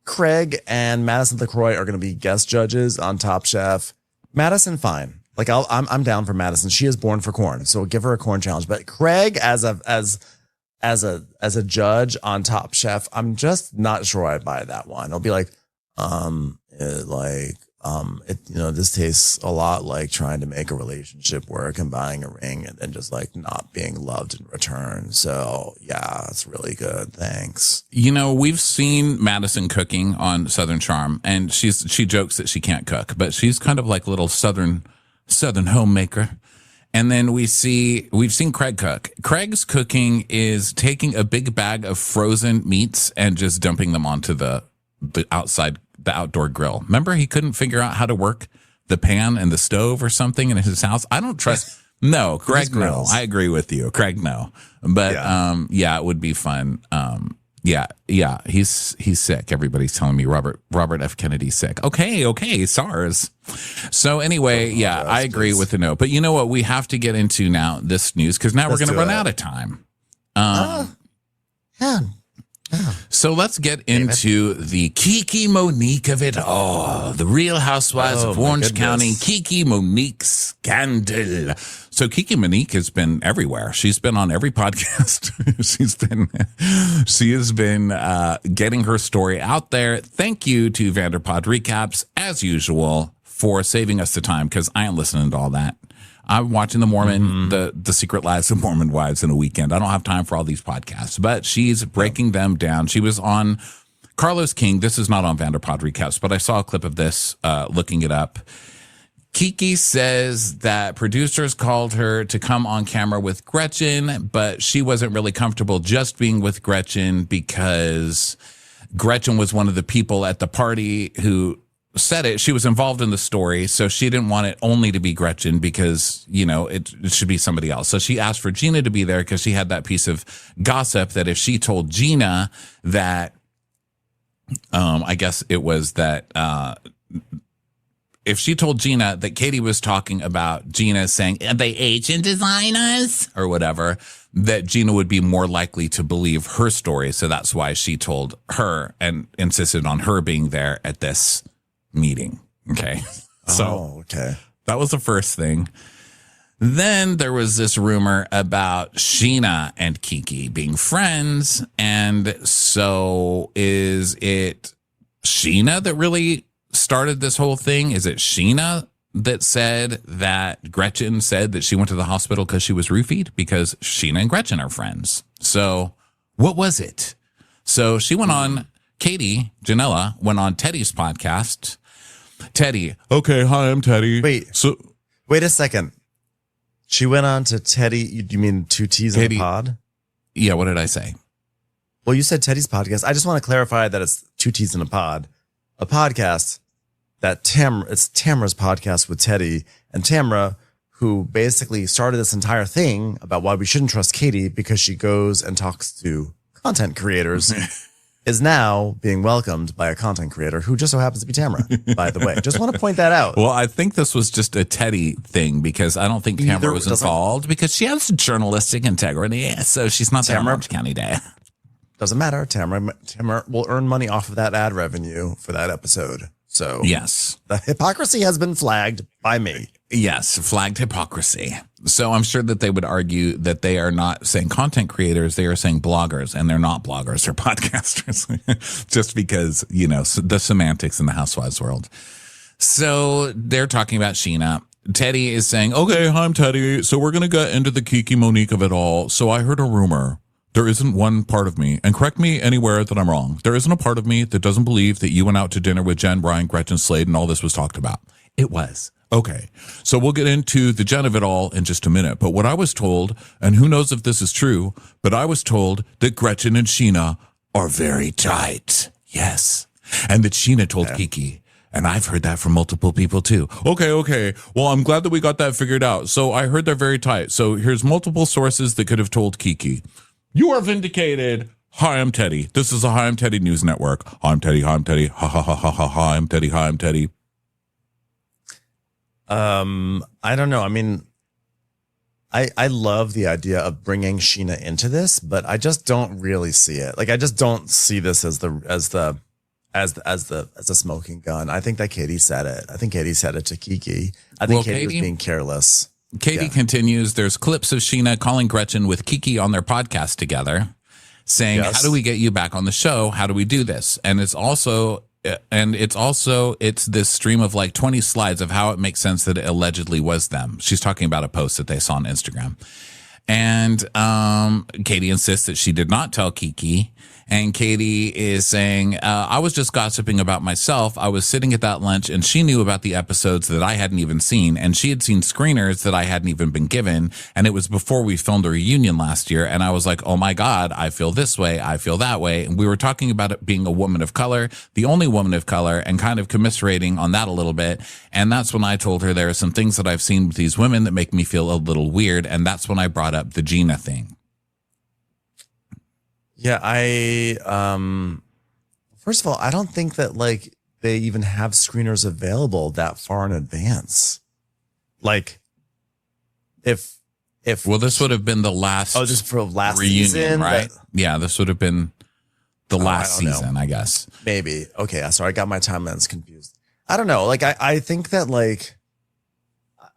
Craig and Madison LaCroix are going to be guest judges on Top Chef. Madison, fine. Like I'm down for Madison. She is born for corn, so give her a corn challenge. But Craig as a judge on Top Chef, I'm just not sure I buy that one. It'll be like, this tastes a lot like trying to make a relationship work and buying a ring and then just like not being loved in return. So yeah, it's really good. Thanks. We've seen Madison cooking on Southern Charm, and she jokes that she can't cook, but she's kind of like a little Southern homemaker. And then we've seen Craig cook. Craig's cooking is taking a big bag of frozen meats and just dumping them onto the outdoor grill. Remember, he couldn't figure out how to work the pan and the stove or something in his house. I don't trust. No, Craig, no. I agree with you. Craig, no. But yeah, it would be fun. Yeah, he's sick. Everybody's telling me Robert F. Kennedy's sick. Okay, SARS. So anyway, I agree with the no. But you know what? We have to get into now this news because now we're going to run out of time. So let's get into the Kiki Monique of it all. The Real Housewives of Orange County, Kiki Monique scandal. So Kiki Monique has been everywhere. She's been on every podcast. She has been getting her story out there. Thank you to Vanderpod Recaps, as usual, for saving us the time because I ain't listening to all that. I'm watching the Secret Lives of Mormon Wives in a weekend. I don't have time for all these podcasts, but she's breaking them down. She was on Carlos King. This is not on Vanderpod Recaps, but I saw a clip of this, looking it up. Kiki says that producers called her to come on camera with Gretchen, but she wasn't really comfortable just being with Gretchen because Gretchen was one of the people at the party who said it. She was involved in the story, so she didn't want it only to be Gretchen because, it should be somebody else. So she asked for Gina to be there because she had that piece of gossip that if she told Gina that, I guess it was that if she told Gina that Katie was talking about Gina saying they Asian designers or whatever, that Gina would be more likely to believe her story. So that's why she told her and insisted on her being there at this meeting. Okay. So that was the first thing. Then there was this rumor about Sheena and Kiki being friends. And so is it Sheena that really started this whole thing? Is it Sheena that said that Gretchen said that she went to the hospital because she was roofied? Because Sheena and Gretchen are friends. So what was it? So she went on, Katie, Janella, went on Teddy's podcast. Teddy. Okay, hi, I'm Teddy. Wait a second. She went on to Teddy. You mean two T's in a pod? Yeah, what did I say? Well, you said Teddy's podcast. I just want to clarify that it's two T's in a pod. A podcast that it's Tamra's podcast with Teddy, and Tamra, who basically started this entire thing about why we shouldn't trust Katie because she goes and talks to content creators, is now being welcomed by a content creator who just so happens to be Tamra, by the way. Just want to point that out. Well, I think this was just a Teddy thing because I don't think Tamra was involved because she has journalistic integrity, so she's not there on Orange County Day. Doesn't matter. Tamra will earn money off of that ad revenue for that episode. So yes, the hypocrisy has been flagged by me. Yes, flagged hypocrisy. So I'm sure that they would argue that they are not saying content creators, they are saying bloggers, and they're not bloggers, they're podcasters, just because, you know, the semantics in the Housewives world. So they're talking about Sheena. Teddy is saying, okay, hi, I'm Teddy. So we're going to get into the Kiki Monique of it all. So I heard a rumor. There isn't one part of me, and correct me anywhere that I'm wrong. There isn't a part of me that doesn't believe that you went out to dinner with Jen, Brian, Gretchen, Slade, and all this was talked about. It was. Okay, so we'll get into the Jen of it all in just a minute. But what I was told, and who knows if this is true, but I was told that Gretchen and Sheena are very tight. Yes. And that Sheena told Kiki. And I've heard that from multiple people too. Okay. Well, I'm glad that we got that figured out. So I heard they're very tight. So here's multiple sources that could have told Kiki. You are vindicated. Hi, I'm Teddy. This is a Hi, I'm Teddy news network. Hi, I'm Teddy. Hi, I'm Teddy. Ha, ha, ha, ha, ha, hi, I'm Teddy. Hi, I'm Teddy. I don't know. I mean, I love the idea of bringing Sheena into this, but I just don't really see it. Like, I just don't see this as the smoking gun. I think that Katie said it. I think Katie said it to Kiki. I think Katie was being careless. Katie continues, there's clips of Sheena calling Gretchen with Kiki on their podcast together, saying, how do we get you back on the show? How do we do this? And it's this stream of like 20 slides of how it makes sense that it allegedly was them. She's talking about a post that they saw on Instagram. And Katie insists that she did not tell Kiki. And Katie is saying, I was just gossiping about myself. I was sitting at that lunch and she knew about the episodes that I hadn't even seen. And she had seen screeners that I hadn't even been given. And it was before we filmed a reunion last year. And I was like, oh my God, I feel this way. I feel that way. And we were talking about it being a woman of color, the only woman of color, and kind of commiserating on that a little bit. And that's when I told her there are some things that I've seen with these women that make me feel a little weird. And that's when I brought up the Gina thing. Yeah, first of all, I don't think that like they even have screeners available that far in advance. Like if well, this would have been the last just for last reunion, season, right? Yeah, this would have been the last season, I guess. Maybe. Okay, sorry, I got my timelines confused. I don't know. Like I think that like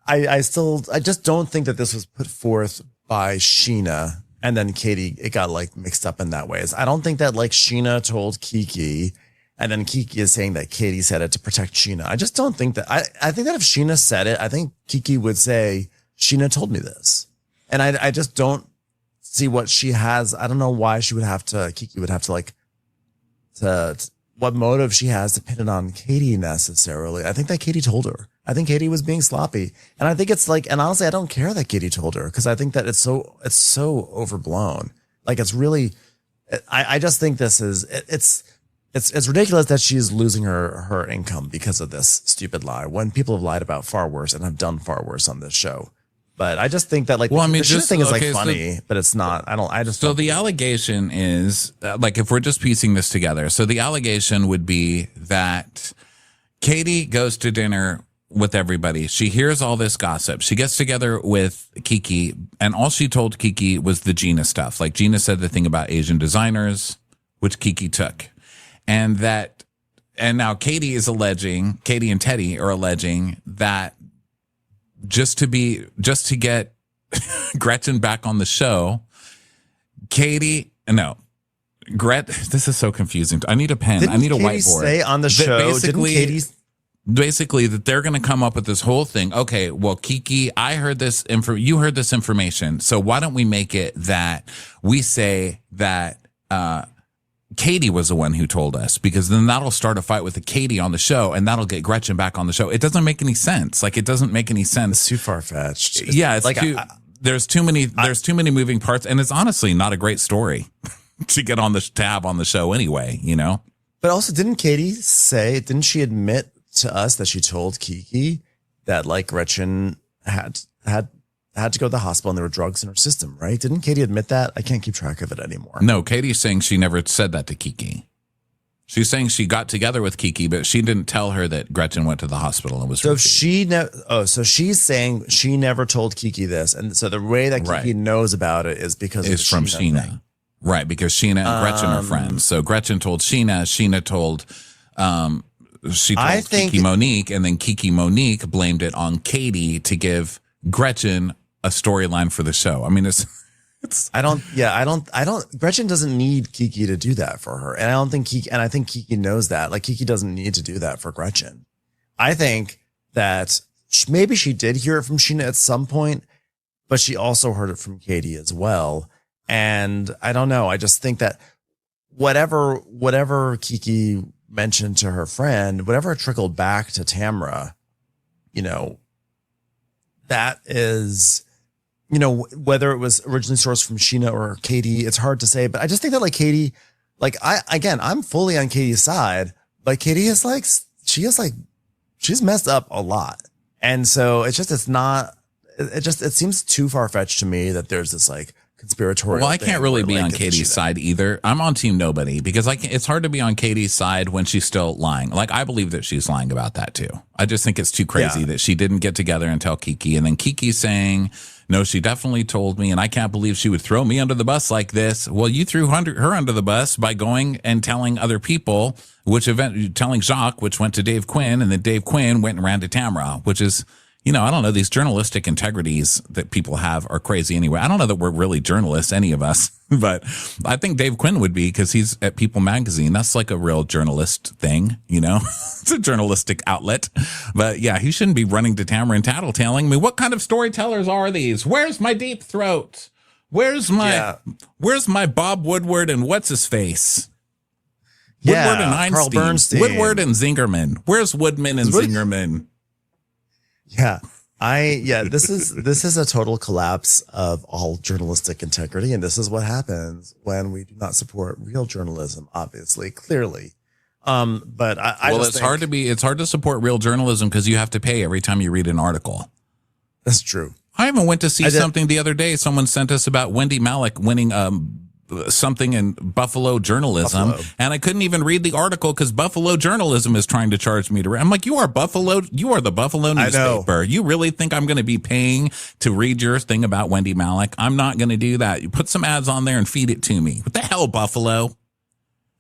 I just don't think that this was put forth by Sheena. And then Katie, it got like mixed up in that ways. I don't think that like Sheena told Kiki and then Kiki is saying that Katie said it to protect Sheena. I just don't think that. I think that if Sheena said it, I think Kiki would say, Sheena told me this. And I just don't see what she has. I don't know why Kiki would have to like, what motive she has to pin it on Katie necessarily. I think that Katie told her. I think Katie was being sloppy. And I think it's like, and honestly, I don't care that Katie told her because I think that it's so overblown. Like it's really, I just think this is, it's ridiculous that she's losing her income because of this stupid lie when people have lied about far worse and have done far worse on this show. But I just think that like, the thing is like funny, but it's not, So the allegation is like, if we're just piecing this together, so the allegation would be that Katie goes to dinner with everybody. She hears all this gossip. She gets together with Kiki, and all she told Kiki was the Gina stuff. Like Gina said the thing about Asian designers, which Kiki took. And now Katie and Teddy are alleging that just to get Gretchen back on the show, this is so confusing. I need a pen. I need a whiteboard. Say on the show, basically that they're going to come up with this whole thing. Okay, well, Kiki, you heard this information. So why don't we make it that we say that Katie was the one who told us, because then that'll start a fight with the Katie on the show and that'll get Gretchen back on the show. It doesn't make any sense. Like, it doesn't make any sense. It's too far-fetched. Yeah, it's like there's too many moving parts, and it's honestly not a great story to get on the have on the show anyway, you know? But also, didn't she admit to us that she told Kiki that like Gretchen had to go to the hospital and there were drugs in her system, right? Didn't Katie admit that? I can't keep track of it anymore. No, Katie's saying she never said that to Kiki. She's saying she got together with Kiki, but she didn't tell her that Gretchen went to the hospital and was. So so she's saying she never told Kiki this, and so the way that Kiki knows about it is because it's from Sheena, right? Because Sheena and Gretchen are friends. So Gretchen told Sheena. Sheena told. Kiki Monique, and then Kiki Monique blamed it on Katie to give Gretchen a storyline for the show. I mean, Gretchen doesn't need Kiki to do that for her. And I think Kiki knows that. Like, Kiki doesn't need to do that for Gretchen. I think that maybe she did hear it from Sheena at some point, but she also heard it from Katie as well. And I don't know. I just think that whatever Kiki mentioned to her friend, whatever trickled back to Tamra, you know, that is, you know, whether it was originally sourced from Sheena or Katie, it's hard to say. But I just think that like Katie, like I'm fully on Katie's side, but Katie is like, she's messed up a lot. And so it seems too far fetched to me that there's this like conspiratorial. Well, I can't really be on Katie's side either. I'm on team nobody, because it's hard to be on Katie's side when she's still lying. Like, I believe that she's lying about that too. I just think it's too crazy that she didn't get together and tell Kiki, and then Kiki saying, no, she definitely told me, and I can't believe she would throw me under the bus like this. Well, you threw her under the bus by going and telling other people, telling Jacques, which went to Dave Quinn, and then Dave Quinn went and ran to Tamra, which is, you know, I don't know, these journalistic integrities that people have are crazy anyway. I don't know that we're really journalists, any of us, but I think Dave Quinn would be, because he's at People Magazine. That's like a real journalist thing, you know? It's a journalistic outlet. But yeah, he shouldn't be running to Tamra and tattletaling. I mean, what kind of storytellers are these? Where's my Deep Throat? Where's my Bob Woodward and what's his face? Woodward and Einstein. Carl Bernstein. Woodward and Zingerman. Where's Woodman and Zingerman? Yeah. This is a total collapse of all journalistic integrity. And this is what happens when we do not support real journalism, obviously, clearly. But it's hard to support real journalism because you have to pay every time you read an article. That's true. I even went to see something the other day. Someone sent us about Wendy Malick winning something in Buffalo journalism, and I couldn't even read the article because Buffalo journalism is trying to charge me to read. I'm like, you are the Buffalo newspaper. You really think I'm going to be paying to read your thing about Wendy Malick? I'm not going to do that. You put some ads on there and feed it to me. What the hell, Buffalo?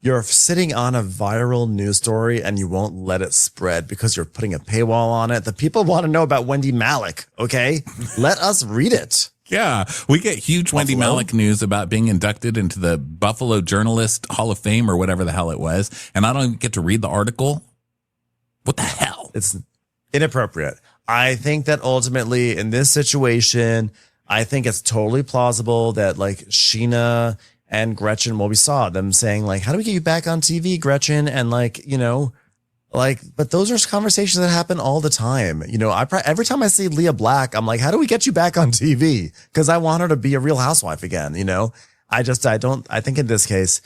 You're sitting on a viral news story and you won't let it spread because you're putting a paywall on it. The people want to know about Wendy Malick. Okay. Let us read it. Yeah, we get huge Buffalo. Wendy Malick news about being inducted into the Buffalo Journalist Hall of Fame or whatever the hell it was, and I don't get to read the article. What the hell? It's inappropriate. I think that ultimately in this situation, I think it's totally plausible that like Sheena and Gretchen, well, we saw them saying like, how do we get you back on TV, Gretchen? And like, you know, like, but those are conversations that happen all the time. You know, every time I see Leah Black, I'm like, how do we get you back on TV? Because I want her to be a real housewife again. You know, I think in this case,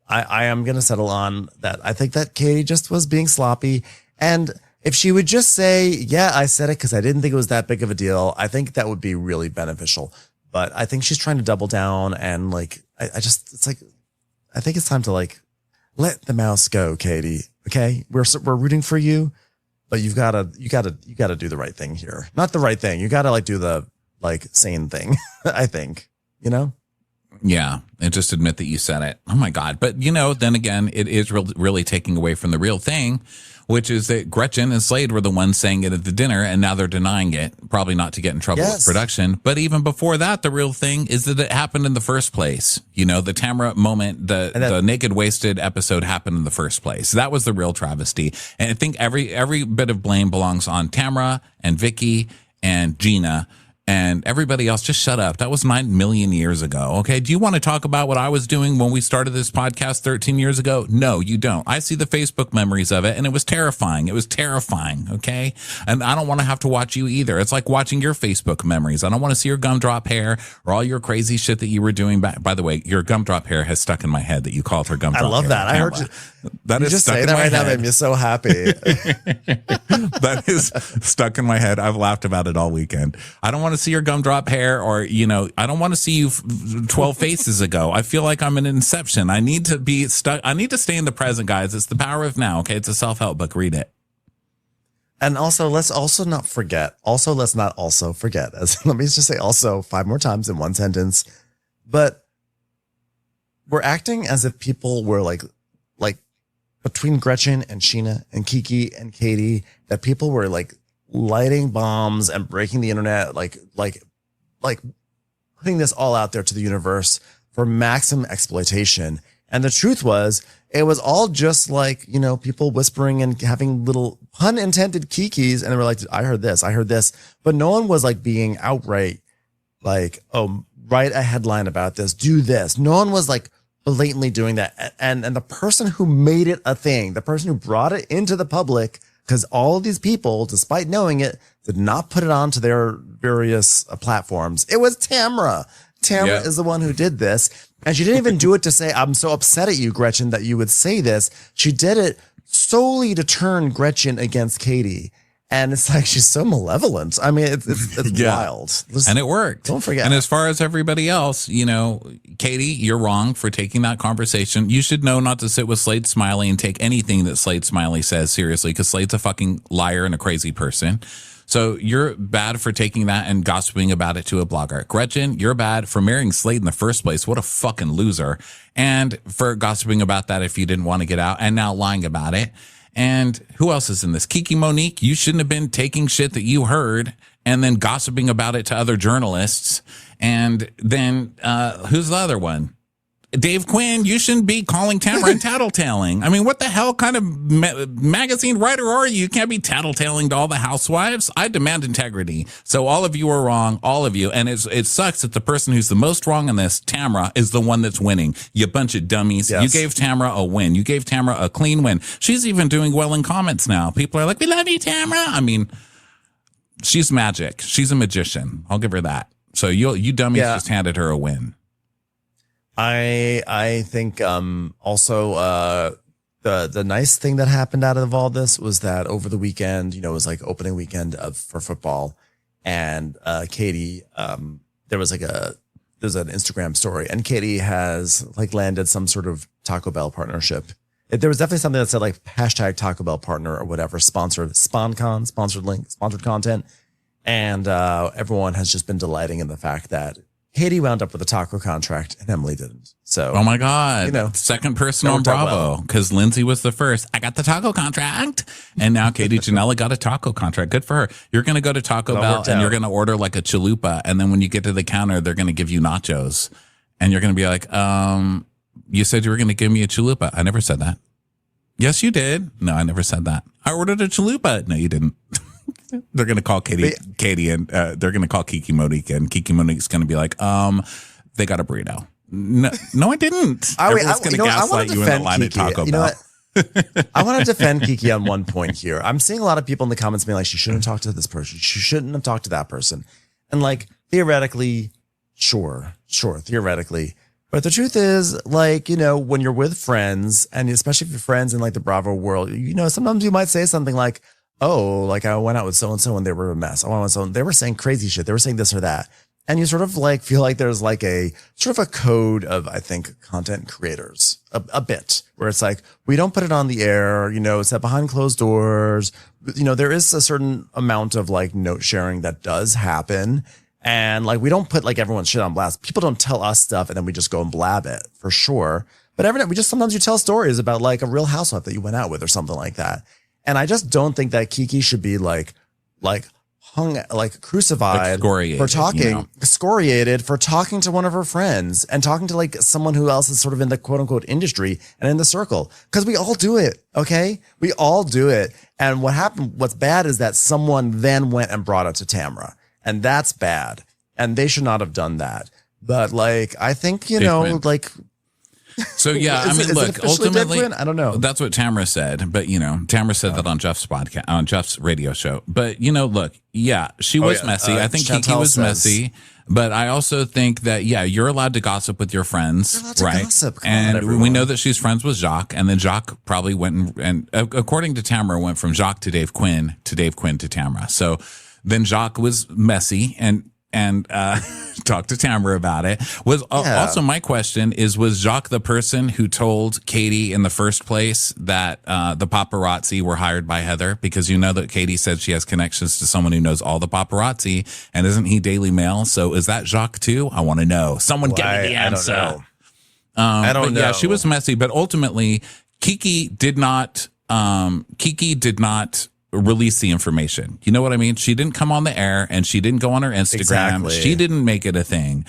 I am going to settle on that. I think that Katie just was being sloppy. And if she would just say, yeah, I said it because I didn't think it was that big of a deal, I think that would be really beneficial. But I think she's trying to double down and like, I think it's time to like, let the mouse go, Katie. Okay. We're rooting for you, but you gotta do the right thing here. Not the right thing. You gotta like do the like sane thing. I think, you know? Yeah, and just admit that you said it. Oh my God. But, then again, it is really taking away from the real thing, which is that Gretchen and Slade were the ones saying it at the dinner, and now they're denying it, probably not to get in trouble with production. But even before that, the real thing is that it happened in the first place. The Tamra moment, the naked wasted episode happened in the first place. That was the real travesty. And I think every bit of blame belongs on Tamra and Vicky and Gina. And everybody else, just shut up. That was 9 million years ago. Okay. Do you want to talk about what I was doing when we started this podcast 13 years ago? No, you don't. I see the Facebook memories of it, and it was terrifying. It was terrifying. Okay. And I don't want to have to watch you either. It's like watching your Facebook memories. I don't want to see your gumdrop hair or all your crazy shit that you were doing back. By the way, your gumdrop hair has stuck in my head that you called her gumdrop hair. I love that. I heard you. That you is just stuck say in that my right head. now made me so happy. That is stuck in my head. I've laughed about it all weekend. I don't want to see your gumdrop hair, or I don't want to see you 12 faces ago. I feel like I'm in Inception. I need to be stuck. I need to stay in the present, guys. It's the power of now. Okay, it's a self-help book. Read it. And also, let's not forget. As let me just say also 5 more times in one sentence. But we're acting as if people were like between Gretchen and Sheena and Kiki and Katie, that people were like lighting bombs and breaking the internet, like putting this all out there to the universe for maximum exploitation. And the truth was, it was all just like, people whispering and having little pun intended kikis. And they were like, I heard this. But no one was like being outright like, oh, write a headline about this, do this. No one was like blatantly doing that. And the person who made it a thing, the person who brought it into the public, because all of these people, despite knowing it, did not put it onto their various platforms. It was Tamra. Tamra is the one who did this. And she didn't even do it to say, I'm so upset at you, Gretchen, that you would say this. She did it solely to turn Gretchen against Katie. And it's like, she's so malevolent. I mean, it's wild. And it worked. Don't forget. And as far as everybody else, Katie, you're wrong for taking that conversation. You should know not to sit with Slade Smiley and take anything that Slade Smiley says seriously, because Slade's a fucking liar and a crazy person. So you're bad for taking that and gossiping about it to a blogger. Gretchen, you're bad for marrying Slade in the first place. What a fucking loser. And for gossiping about that if you didn't want to get out, and now lying about it. And who else is in this? Kiki Monique, you shouldn't have been taking shit that you heard and then gossiping about it to other journalists. And then who's the other one? Dave Quinn, you shouldn't be calling Tamara and tattletaling. I mean, what the hell kind of magazine writer are you? You can't be tattletaling to all the housewives. I demand integrity. So all of you are wrong, all of you. And it sucks that the person who's the most wrong in this, Tamara, is the one that's winning. You bunch of dummies. Yes. You gave Tamara a win. You gave Tamara a clean win. She's even doing well in comments now. People are like, we love you, Tamara. I mean, she's magic. She's a magician. I'll give her that. So you dummies just handed her a win. I think also the nice thing that happened out of all this was that over the weekend, it was like opening weekend for football, and Katie, there's an Instagram story, and Katie has like landed some sort of Taco Bell partnership. There was definitely something that said like hashtag Taco Bell partner or whatever, sponsored SponCon, sponsored link, sponsored content, and everyone has just been delighting in the fact that Katie wound up with a taco contract and Emily didn't. So, oh my God, second person on Bravo, because Lindsay was the first. I got the taco contract, and now Katie Janela got a taco contract. Good for her. You're going to go to Taco Bell and you're going to order like a chalupa, and then when you get to the counter, they're going to give you nachos, and you're going to be like, you said you were going to give me a chalupa. I never said that. Yes, you did. No, I never said that. I ordered a chalupa. No, you didn't. They're going to call Katie, and they're going to call Kiki Monique, and Kiki Monique's going to be like, they got a burrito. No, I didn't. Everyone's going to gaslight you in the line at Taco Bell. I want to defend Kiki on one point here. I'm seeing a lot of people in the comments being like, she shouldn't have talked to this person. She shouldn't have talked to that person. And like, theoretically, sure, theoretically. But the truth is, like, when you're with friends, and especially if you're friends in like the Bravo world, sometimes you might say something like, oh, like I went out with so-and-so and they were a mess. They were saying crazy shit. They were saying this or that. And you sort of like feel like there's like a sort of a code of, I think, content creators. a bit where it's like, we don't put it on the air, it's that behind closed doors, there is a certain amount of like note sharing that does happen. And like, we don't put like everyone's shit on blast. People don't tell us stuff and then we just go and blab it for sure. But sometimes you tell stories about like a real housewife that you went out with or something like that. And I just don't think that Kiki should be like hung, like crucified for talking, excoriated for talking to one of her friends and talking to like someone who else is sort of in the quote unquote industry and in the circle. Cause we all do it. Okay. We all do it. And what's bad is that someone then went and brought it to Tamra, and that's bad. And they should not have done that. But like, I think, like, so yeah, I mean, look, ultimately, I don't know. That's what Tamra said, but Tamra said that on Jeff's podcast, on Jeff's radio show. But look, yeah, she was messy. I think Kiki was messy, but I also think that you're allowed to gossip with your friends, right? And we know that she's friends with Jacques, and then Jacques probably went and according to Tamra, went from Jacques to Dave Quinn to Tamra. So then Jacques was messy and talk to Tamra about it. Also my question is, was Jacques the person who told Katie in the first place that the paparazzi were hired by Heather? Because that Katie said she has connections to someone who knows all the paparazzi, and isn't he Daily Mail? So is that Jacques too? I want to know. Someone get me the answer. I don't know. Yeah, she was messy, but ultimately Kiki did not release the information. You know what I mean? She didn't come on the air and she didn't go on her Instagram. Exactly. She didn't make it a thing.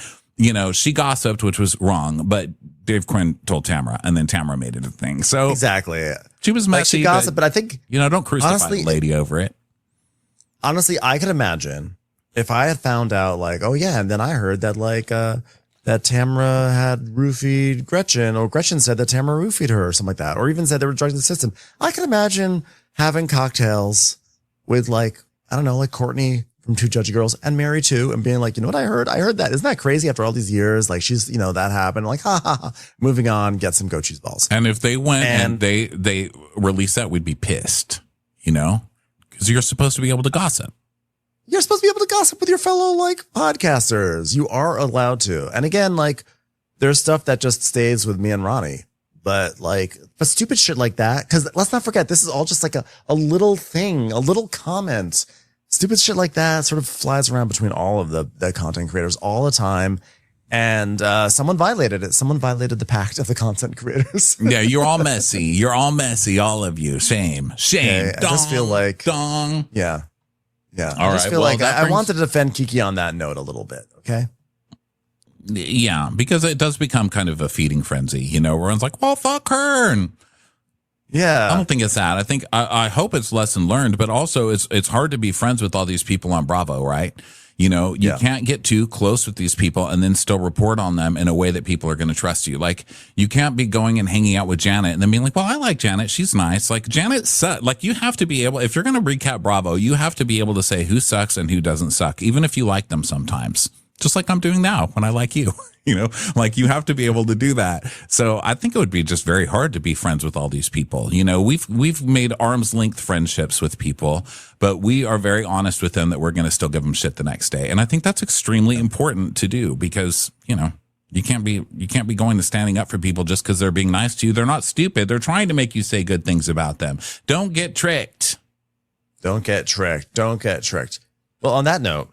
She gossiped, which was wrong, but Dave Quinn told Tamra, and then Tamra made it a thing. So exactly. She was messy. Like, she gossiped, but I think, don't crucify the lady over it. Honestly, I could imagine if I had found out like, oh yeah, and then I heard that like, that Tamra had roofied Gretchen, or Gretchen said that Tamra roofied her or something like that, or even said they were drugged in the system. I could imagine having cocktails with like, I don't know, like Courtney from Two Judgy Girls and Mary too, and being like, what I heard? I heard that. Isn't that crazy after all these years? Like she's, that happened. Like, ha ha ha. Moving on, get some goat cheese balls. And if they went and they released that, we'd be pissed, because you're supposed to be able to gossip. You're supposed to be able to gossip with your fellow like podcasters. You are allowed to. And again, like there's stuff that just stays with me and Ronnie. But stupid shit like that, because let's not forget, this is all just like a little thing, a little comment. Stupid shit like that sort of flies around between all of the content creators all the time. And someone violated it. Someone violated the pact of the content creators. Yeah, you're all messy. You're all messy, all of you. Shame. Okay, I just feel like... Dong. Yeah. Yeah. All I just feel like I wanted to defend Kiki on that note a little bit, okay? Yeah, because it does become kind of a feeding frenzy, where everyone's like, well, fuck her. And yeah. I don't think it's that. I think, I hope it's lesson learned, but also it's hard to be friends with all these people on Bravo, right? You can't get too close with these people and then still report on them in a way that people are going to trust you. Like, you can't be going and hanging out with Janet and then being like, well, I like Janet. She's nice. Like, Janet sucks. Like, you have to be able, if you're going to recap Bravo, you have to be able to say who sucks and who doesn't suck, even if you like them sometimes. Just like I'm doing now when I like you, like you have to be able to do that. So I think it would be just very hard to be friends with all these people. We've made arm's length friendships with people, but we are very honest with them that we're going to still give them shit the next day. And I think that's extremely important to do because, you can't be going to standing up for people just because they're being nice to you. They're not stupid. They're trying to make you say good things about them. Don't get tricked. Don't get tricked. Don't get tricked. Well, on that note,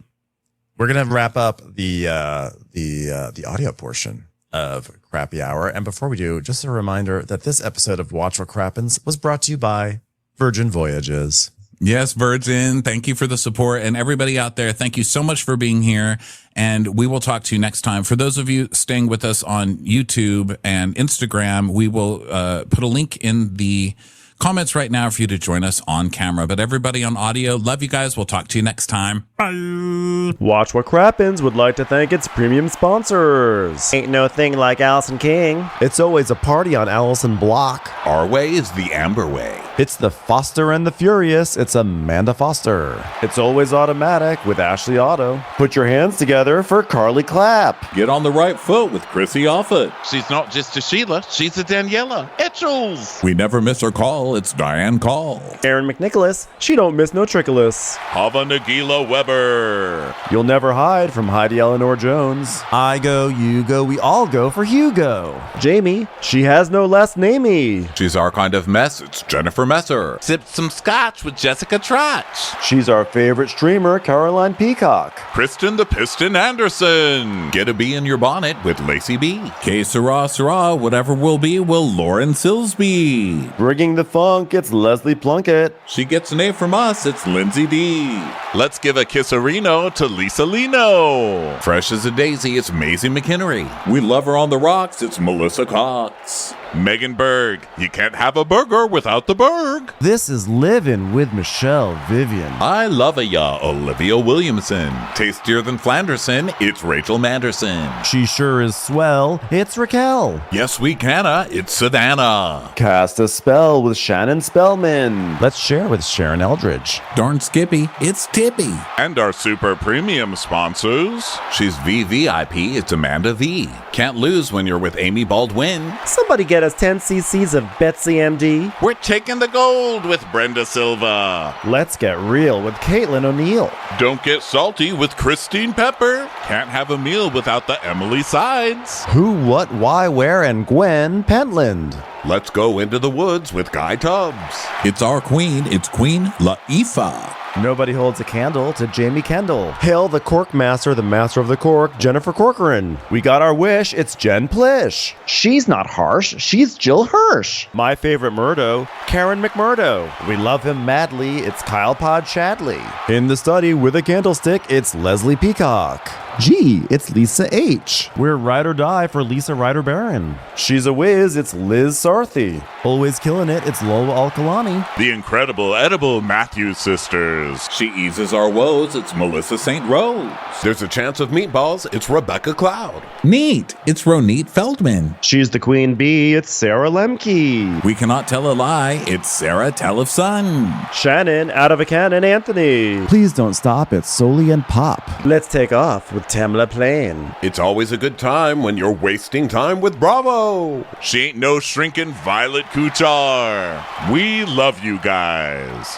we're going to wrap up the audio portion of Crappy Hour. And before we do, just a reminder that this episode of Watch What Crappens was brought to you by Virgin Voyages. Yes, Virgin. Thank you for the support. And everybody out there, thank you so much for being here. And we will talk to you next time. For those of you staying with us on YouTube and Instagram, we will put a link in the comments right now for you to join us on camera. But everybody on audio, love you guys. We'll talk to you next time. Bye. Watch What Crappens would like to thank its premium sponsors. Ain't no thing like Allison King. It's always a party on Allison Block. Our way is the Amber Way. It's the Foster and the Furious. It's Amanda Foster. It's always automatic with Ashley Otto. Put your hands together for Carly Clapp. Get on the right foot with Chrissy Offit. She's not just a Sheila, she's a Daniela. Etchels. We never miss her call. It's Diane Call. Aaron McNicholas. She don't miss no trickolas. Hava Nagila Weber. You'll never hide from Heidi Eleanor Jones. I go, you go, we all go for Hugo. Jamie. She has no last namey. She's our kind of mess. It's Jennifer Messer. Sipped some scotch with Jessica Trotch. She's our favorite streamer, Caroline Peacock. Kristen the Piston Anderson. Get a bee in your bonnet with Lacey B. K Sarah, whatever will be, will Lauren Silsby. Bringing the funk, it's Leslie Plunkett. She gets an A from us. It's Lindsay D. Let's give a kisserino to Lisa Lino. Fresh as a daisy, it's Maisie McHenry. We love her on the rocks. It's Melissa Cox. Megan Berg. You can't have a burger without the Berg. This is Livin' with Michelle Vivian. I love ya, Olivia Williamson. Tastier than Flanderson, it's Rachel Manderson. She sure is swell. It's Raquel. Yes, we canna, it's Savannah. Cast a spell with Shannon Spellman. Let's share with Sharon Eldridge. Darn Skippy, it's Tippy. And our super premium sponsors. She's VVIP, it's Amanda V. Can't lose when you're with Amy Baldwin. Somebody get us 10 cc's of Betsy MD. We're taking the gold with Brenda Silva. Let's get real with Caitlin O'Neill. Don't get salty with Christine Pepper. Can't have a meal without the Emily Sides. Who, what, why, where, and Gwen Pentland. Let's go into the woods with Guy Tubbs. It's our queen, it's Queen Laifa. Nobody holds a candle to Jamie Kendall. Hail the cork master, the master of the cork, Jennifer Corcoran. We got our wish, it's Jen Plish. She's not harsh, she's Jill Hirsch. My favorite Murdo, Karen McMurdo. We love him madly, it's Kyle Pod Shadley. In the study with a candlestick, it's Leslie Peacock. Gee, it's Lisa H. We're ride or die for Lisa Ryder Barron. She's a whiz, it's Liz Sarthy. Always killing it, it's Lola Alkalani. The incredible edible Matthews sisters. She eases our woes, it's Melissa St. Rose. There's a chance of meatballs, it's Rebecca Cloud. Neat, it's Ronit Feldman. She's the queen bee, it's Sarah Lemke. We cannot tell a lie, it's Sarah Telefson. Shannon, out of a cannon, Anthony. Please don't stop, it's Soli and Pop. Let's take off with Tamla Plain. It's always a good time when you're wasting time with Bravo. She ain't no shrinking Violet Kuchar. We love you guys.